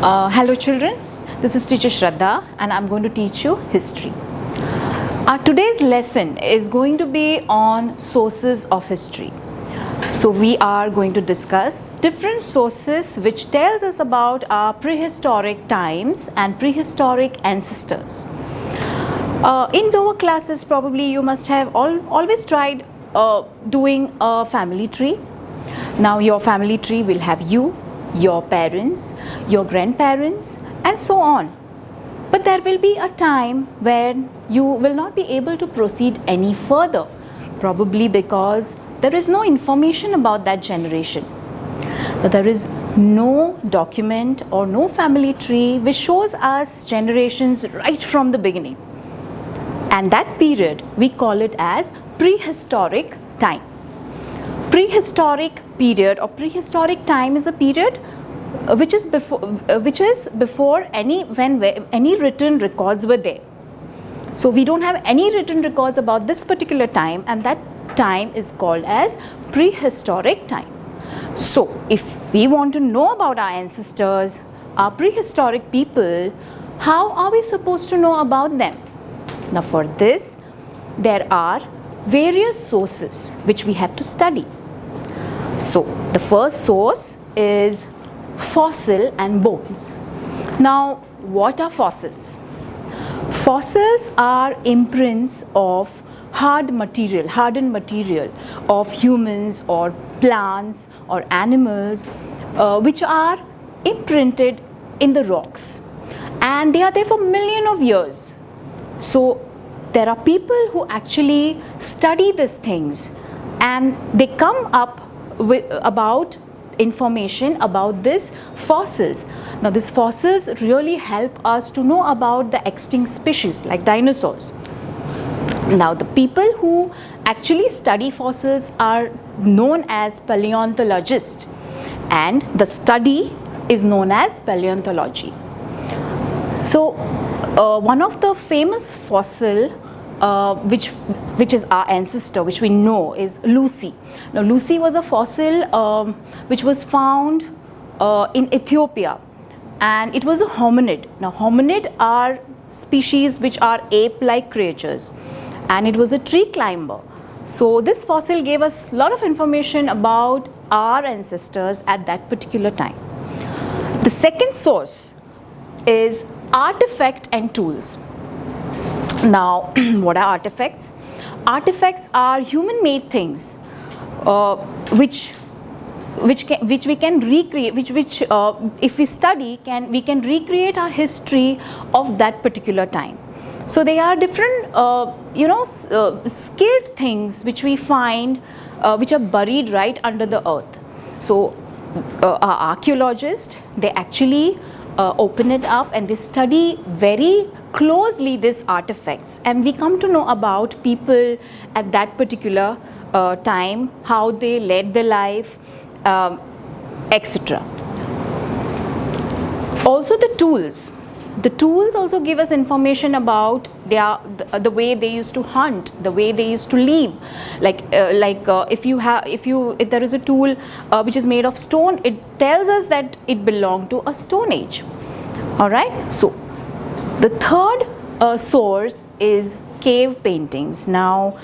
Hello children, this is teacher Shraddha and I'm going to teach you history. Our today's lesson is going to be on sources of history. So we are going to discuss different sources which tells us about our prehistoric times and prehistoric ancestors. In lower classes probably you must have always tried doing a family tree. Now your family tree will have you, your parents, your grandparents and so on. But there will be a time when you will not be able to proceed any further, probably because there is no information about that generation. But there is no document or no family tree which shows us generations right from the beginning. And that period we call it as prehistoric time. Prehistoric period or prehistoric time is a period which is before any written records were there. So we don't have any written records about this particular time, and that time is called as prehistoric time. So if we want to know about our ancestors, our prehistoric people, how are we supposed to know about them? Now for this there are various sources which we have to study. So the first source is fossil and bones. Now what are fossils? Fossils are imprints of hardened material of humans or plants or animals which are imprinted in the rocks, and they are there for millions of years. So there are people who actually study these things and they come up with about information about these fossils. Now these fossils really help us to know about the extinct species like dinosaurs. Now the people who actually study fossils are known as paleontologists, and the study is known as paleontology. So one of the famous fossil which is our ancestor, which we know, is Lucy. Now Lucy was a fossil which was found in Ethiopia, and it was a hominid. Now hominid are species which are ape-like creatures, and it was a tree climber. So this fossil gave us a lot of information about our ancestors at that particular time. The second source is artifact and tools. Now what are artifacts? Artifacts are human-made things which we can recreate, which if we study we can recreate our history of that particular time. So they are different skilled things which we find which are buried right under the earth. So our archaeologists, they actually open it up and they study very closely these artifacts, and we come to know about people at that particular time, how they led their life, etc. Also the tools. The tools also give us information about the way they used to hunt, the way they used to live. Like if there is a tool which is made of stone, it tells us that it belonged to a stone age. All right. So the third source is cave paintings. Now,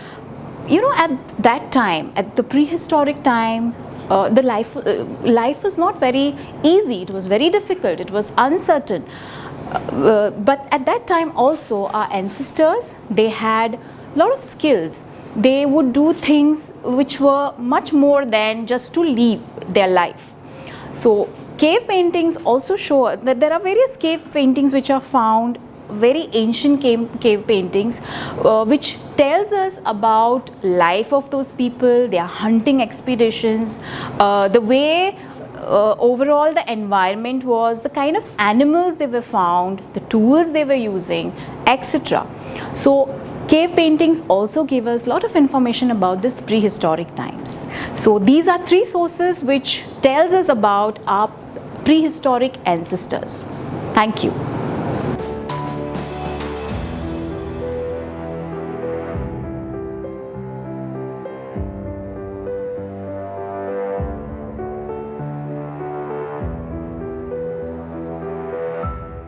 at that time, at the prehistoric time, the life was not very easy. It was very difficult. It was uncertain. But at that time also our ancestors, they had a lot of skills. They would do things which were much more than just to live their life. So cave paintings also show that there are various cave paintings which are found, very ancient cave paintings which tells us about life of those people, their hunting expeditions, the way overall the environment was, the kind of animals they were found, the tools they were using, etc. So cave paintings also give us a lot of information about this prehistoric times. So these are three sources which tells us about our prehistoric ancestors. Thank you.